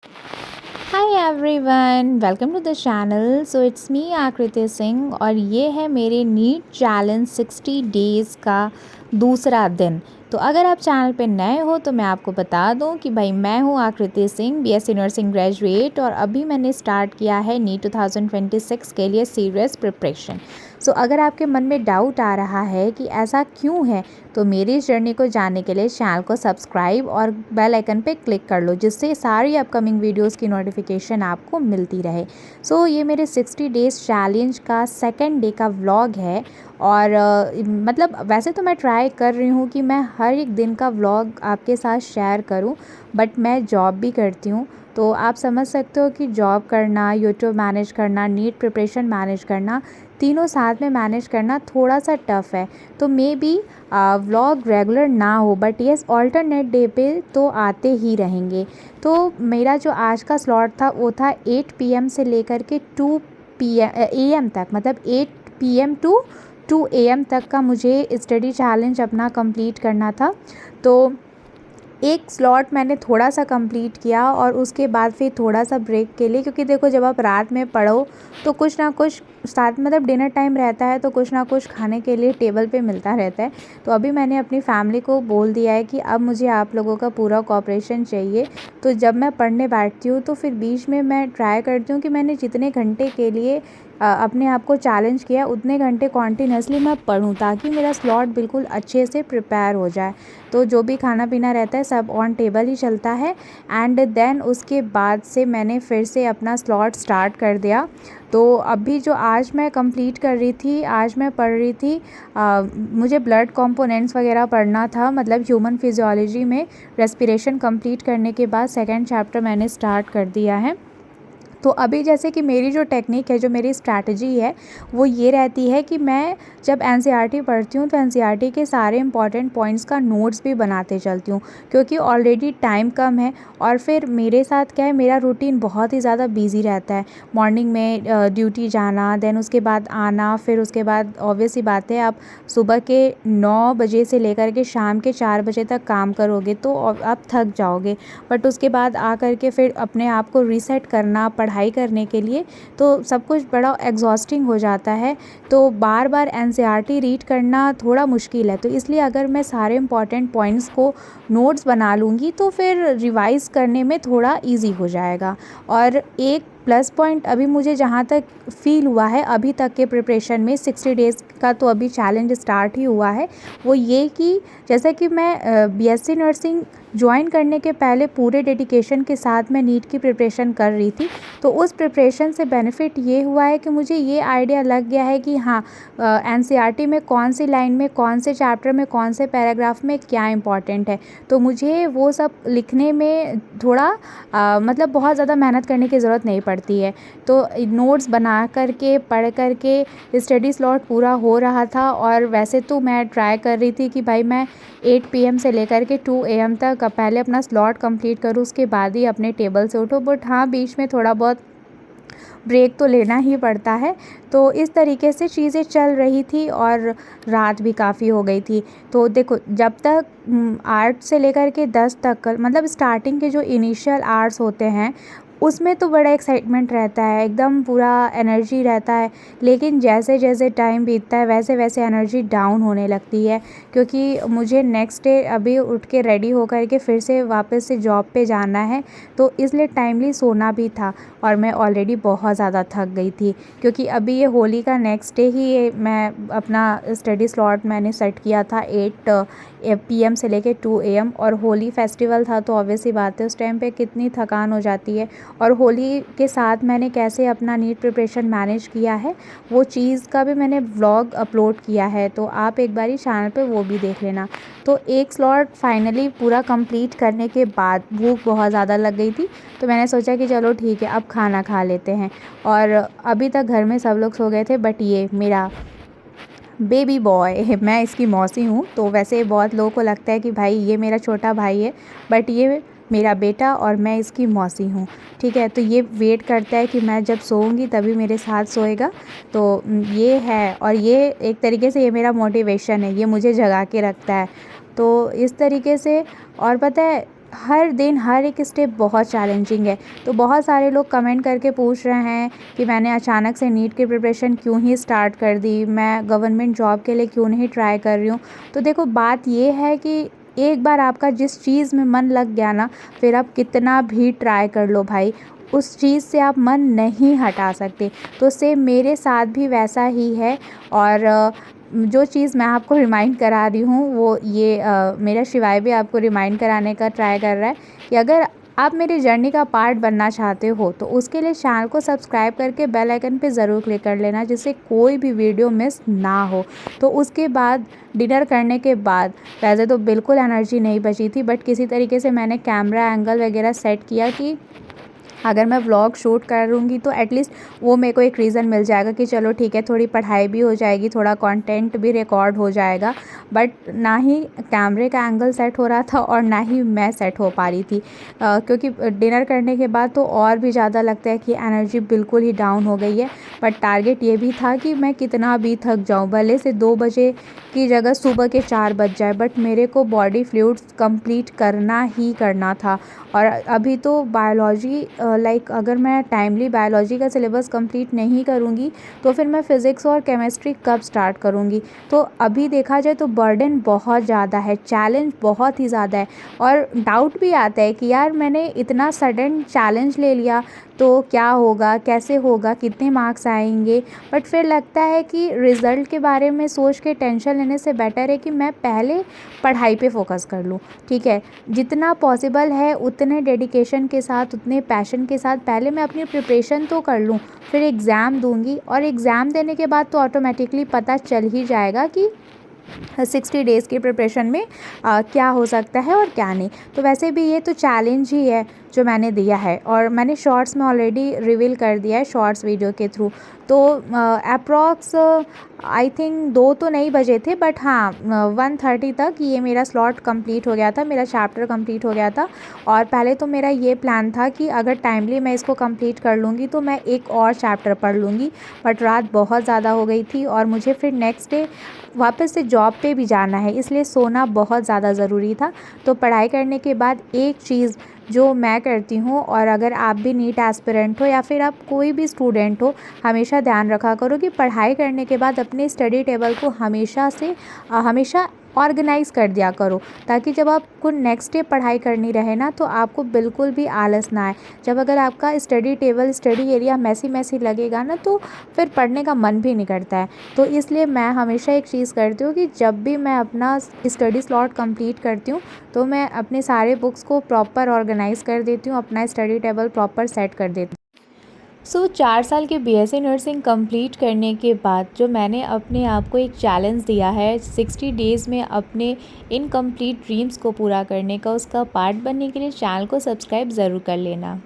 Hi everyone, welcome to the channel. So it's me Aakriti Singh और ये है मेरे नीट चैलेंज 60 डेज़ का दूसरा दिन। तो अगर आप चैनल पे नए हो तो मैं आपको बता दूं कि भाई मैं हूं आकृति सिंह, बीएससी नर्सिंग ग्रेजुएट, और अभी मैंने स्टार्ट किया है नीट 2026 के लिए सीरियस प्रिपरेशन। सो अगर आपके मन में डाउट आ रहा है कि ऐसा क्यों है, तो मेरी इस जर्नी को जानने के लिए चैनल को सब्सक्राइब और बेल आइकन पे क्लिक कर लो, जिससे सारी अपकमिंग वीडियोस की नोटिफिकेशन आपको मिलती रहे। सो ये मेरे 60 डेज़ चैलेंज का सेकंड डे का व्लॉग है। और मतलब वैसे तो मैं ट्राई कर रही हूँ कि मैं हर एक दिन का व्लॉग आपके साथ शेयर करूँ, बट मैं जॉब भी करती हूँ। तो आप समझ सकते हो कि जॉब करना, यूट्यूब मैनेज करना, नीट प्रिपरेशन मैनेज करना, तीनों साथ में मैनेज करना थोड़ा सा टफ़ है। तो मे बी व्लॉग रेगुलर ना हो, बट येस ऑल्टरनेट डे पे तो आते ही रहेंगे। तो मेरा जो आज का स्लॉट था वो था 8 पीएम से लेकर के 2 एम तक, मतलब 8 पीएम टू 2 एम तक का मुझे स्टडी चैलेंज अपना कंप्लीट करना था। तो एक स्लॉट मैंने थोड़ा सा कंप्लीट किया और उसके बाद फिर थोड़ा सा ब्रेक के लिए, क्योंकि देखो जब आप रात में पढ़ो तो कुछ ना कुछ साथ, मतलब डिनर टाइम रहता है तो कुछ ना कुछ खाने के लिए टेबल पे मिलता रहता है। तो अभी मैंने अपनी फैमिली को बोल दिया है कि अब मुझे आप लोगों का पूरा कोऑपरेशन चाहिए। तो जब मैं पढ़ने बैठती हूँ तो फिर बीच में मैं ट्राई करती हूँ कि मैंने जितने घंटे के लिए अपने आप को चैलेंज किया उतने घंटे कॉन्टीन्यूसली मैं पढूँ, ताकि मेरा स्लॉट बिल्कुल अच्छे से प्रिपेयर हो जाए। तो जो भी खाना पीना रहता है सब ऑन टेबल ही चलता है। एंड देन उसके बाद से मैंने फिर से अपना स्लॉट स्टार्ट कर दिया। तो अभी जो आज मैं कंप्लीट कर रही थी, आज मैं पढ़ रही थी, मुझे ब्लड कंपोनेंट्स वगैरह पढ़ना था, मतलब ह्यूमन फिजियोलॉजी में रेस्पिरेशन कंप्लीट करने के बाद सेकंड चैप्टर मैंने स्टार्ट कर दिया है। तो अभी जैसे कि मेरी जो टेक्निक है, जो मेरी स्ट्रैटेजी है, वो ये रहती है कि मैं जब एनसीईआरटी पढ़ती हूँ तो एनसीईआरटी के सारे इंपॉर्टेंट पॉइंट्स का नोट्स भी बनाते चलती हूँ, क्योंकि ऑलरेडी टाइम कम है। और फिर मेरे साथ क्या है, मेरा रूटीन बहुत ही ज़्यादा बिजी रहता है। मॉर्निंग में ड्यूटी जाना, देन उसके बाद आना, फिर उसके बाद ऑब्वियस सी बात है आप सुबह के 9 बजे से लेकर के शाम के 4 बजे तक काम करोगे तो आप थक जाओगे। बट उसके बाद आ कर के फिर अपने आप को रीसेट करना पढ़ाई करने के लिए, तो सब कुछ बड़ा एग्जॉस्टिंग हो जाता है। तो बार बार एनसीईआरटी रीड करना थोड़ा मुश्किल है। तो इसलिए अगर मैं सारे इंपॉर्टेंट पॉइंट्स को नोट्स बना लूँगी तो फिर रिवाइज़ करने में थोड़ा इजी हो जाएगा। और एक प्लस पॉइंट अभी मुझे जहाँ तक फ़ील हुआ है अभी तक के प्रिपरेशन में, 60 डेज़ का तो अभी चैलेंज स्टार्ट ही हुआ है, वो ये कि जैसा कि मैं बीएससी नर्सिंग ज्वाइन करने के पहले पूरे डेडिकेशन के साथ मैं नीट की प्रिपरेशन कर रही थी। तो उस प्रिपरेशन से बेनिफिट ये हुआ है कि मुझे ये आइडिया लग गया है कि हाँ, एनसीईआरटी में कौन सी लाइन में, कौन से चैप्टर में, कौन से पैराग्राफ में क्या इंपॉर्टेंट है। तो मुझे वो सब लिखने में थोड़ा मतलब बहुत ज़्यादा मेहनत करने की ज़रूरत नहीं पड़ती है। तो नोट्स बना कर के, पढ़ कर के स्टडी स्लॉट पूरा हो रहा था। और वैसे तो मैं ट्राई कर रही थी कि भाई मैं 8 पीएम से लेकर के 2 एएम तक पहले अपना स्लॉट कंप्लीट करूँ, उसके बाद ही अपने टेबल से उठो। बट हाँ, बीच में थोड़ा बहुत ब्रेक तो लेना ही पड़ता है। तो इस तरीके से चीज़ें चल रही थी और रात भी काफ़ी हो गई थी। तो देखो, जब तक 8 से लेकर के 10 तक, मतलब स्टार्टिंग के जो इनिशियल आवर्स होते हैं उसमें तो बड़ा एक्साइटमेंट रहता है, एकदम पूरा एनर्जी रहता है। लेकिन जैसे जैसे टाइम बीतता है वैसे वैसे एनर्जी डाउन होने लगती है, क्योंकि मुझे नेक्स्ट डे अभी उठ के रेडी होकर के फिर से वापस से जॉब पे जाना है। तो इसलिए टाइमली सोना भी था और मैं ऑलरेडी बहुत ज़्यादा थक गई थी, क्योंकि अभी ये होली का नेक्स्ट डे ही ये मैं अपना स्टडी स्लॉट मैंने सेट किया था 8 पीएम से लेके 2 एएम। और होली फेस्टिवल था तो ऑब्वियस सी बात है उस टाइम पे कितनी थकान हो जाती है। और होली के साथ मैंने कैसे अपना नीट प्रिपरेशन मैनेज किया है, वो चीज़ का भी मैंने व्लॉग अपलोड किया है, तो आप एक बारी चैनल पे वो भी देख लेना। तो एक स्लॉट फाइनली पूरा कंप्लीट करने के बाद भूख बहुत ज़्यादा लग गई थी, तो मैंने सोचा कि चलो ठीक है अब खाना खा लेते हैं। और अभी तक घर में सब लोग सो गए थे, बट ये मेरा बेबी बॉय, मैं इसकी मौसी हूँ। तो वैसे बहुत लोगों को लगता है कि भाई ये मेरा छोटा भाई है, बट ये मेरा बेटा और मैं इसकी मौसी हूँ। ठीक है, तो ये वेट करता है कि मैं जब सोऊंगी तभी मेरे साथ सोएगा। तो ये है, और ये एक तरीके से ये मेरा मोटिवेशन है, ये मुझे जगा के रखता है। तो इस तरीके से। और पता है, हर दिन हर एक स्टेप बहुत चैलेंजिंग है। तो बहुत सारे लोग कमेंट करके पूछ रहे हैं कि मैंने अचानक से नीट की प्रिपरेशन क्यों ही स्टार्ट कर दी, मैं गवर्नमेंट जॉब के लिए क्यों नहीं ट्राई कर रही हूँ। तो देखो बात ये है कि एक बार आपका जिस चीज़ में मन लग गया ना, फिर आप कितना भी ट्राई कर लो भाई, उस चीज़ से आप मन नहीं हटा सकते। तो सेम मेरे साथ भी वैसा ही है। और जो चीज़ मैं आपको रिमाइंड करा रही हूँ वो ये मेरा शिवाय भी आपको रिमाइंड कराने का ट्राई कर रहा है कि अगर आप मेरी जर्नी का पार्ट बनना चाहते हो तो उसके लिए चैनल को सब्सक्राइब करके बेल आइकन पे ज़रूर क्लिक कर लेना, जिससे कोई भी वीडियो मिस ना हो। तो उसके बाद डिनर करने के बाद वैसे तो बिल्कुल एनर्जी नहीं बची थी, बट किसी तरीके से मैंने कैमरा एंगल वगैरह सेट किया कि अगर मैं व्लॉग शूट करूँगी तो एटलीस्ट वो मेरे को एक रीज़न मिल जाएगा कि चलो ठीक है, थोड़ी पढ़ाई भी हो जाएगी, थोड़ा कंटेंट भी रिकॉर्ड हो जाएगा। बट ना ही कैमरे का एंगल सेट हो रहा था और ना ही मैं सेट हो पा रही थी, क्योंकि डिनर करने के बाद तो और भी ज़्यादा लगता है कि एनर्जी बिल्कुल ही डाउन हो गई है। बट टारगेट ये भी था कि मैं कितना भी थक जाऊँ, भले से 2 बजे की जगह सुबह के 4 बज जाए, बट मेरे को बॉडी फ्लूइड्स कंप्लीट करना ही करना था। और अभी तो बायोलॉजी लाइक अगर मैं टाइमली बायोलॉजी का सिलेबस कंप्लीट नहीं करूँगी तो फिर मैं फ़िज़िक्स और केमिस्ट्री कब स्टार्ट करूँगी। तो अभी देखा जाए तो बर्डन बहुत ज़्यादा है, चैलेंज बहुत ही ज़्यादा है। और डाउट भी आता है कि यार मैंने इतना सडन चैलेंज ले लिया तो क्या होगा, कैसे होगा, कितने मार्क्स आएंगे। बट फिर लगता है कि रिज़ल्ट के बारे में सोच के टेंशन लेने से बेटर है कि मैं पहले पढ़ाई पे फोकस कर लूँ। ठीक है, जितना पॉसिबल है उतने डेडिकेशन के साथ, उतने पैशन के साथ पहले मैं अपनी प्रिपरेशन तो कर लूँ, फिर एग्ज़ाम दूंगी। और एग्ज़ाम देने के बाद तो ऑटोमेटिकली पता चल ही जाएगा कि 60 डेज़ की प्रिपरेशन में क्या हो सकता है और क्या नहीं। तो वैसे भी ये तो चैलेंज ही है जो मैंने दिया है, और मैंने शॉर्ट्स में ऑलरेडी रिवील कर दिया है शॉर्ट्स वीडियो के थ्रू। तो अप्रॉक्स आई थिंक 2 तो नहीं बजे थे, बट हाँ 1:30 तक ये मेरा स्लॉट कंप्लीट हो गया था, मेरा चैप्टर कंप्लीट हो गया था। और पहले तो मेरा ये प्लान था कि अगर टाइमली मैं इसको कंप्लीट कर लूँगी तो मैं एक और चैप्टर पढ़ लूँगी। बट रात बहुत ज़्यादा हो गई थी और मुझे फिर नेक्स्ट डे वापस से जॉब पे भी जाना है, इसलिए सोना बहुत ज़्यादा ज़रूरी था। तो पढ़ाई करने के बाद एक चीज़ जो मैं करती हूँ, और अगर आप भी नीट एस्पिरेंट हो या फिर आप कोई भी स्टूडेंट हो, हमेशा ध्यान रखा करो कि पढ़ाई करने के बाद अपने स्टडी टेबल को हमेशा ऑर्गेनाइज़ कर दिया करो, ताकि जब आपको नेक्स्ट डे पढ़ाई करनी रहे ना तो आपको बिल्कुल भी आलस ना आए। जब अगर आपका study table, study area messy messy लगेगा ना तो फिर पढ़ने का मन भी नहीं करता है। तो इसलिए मैं हमेशा एक चीज़ करती हूँ कि जब भी मैं अपना स्टडी स्लॉट कंप्लीट करती हूँ तो मैं अपने सारे बुक्स को प्रॉपर ऑर्गेनाइज़ कर देती हूँ, अपना स्टडी टेबल प्रॉपर सेट कर देती हूँ। 4 साल के बीएससी नर्सिंग कंप्लीट करने के बाद जो मैंने अपने आप को एक चैलेंज दिया है 60 डेज़ में अपने इनकम्प्लीट ड्रीम्स को पूरा करने का, उसका पार्ट बनने के लिए चैनल को सब्सक्राइब ज़रूर कर लेना।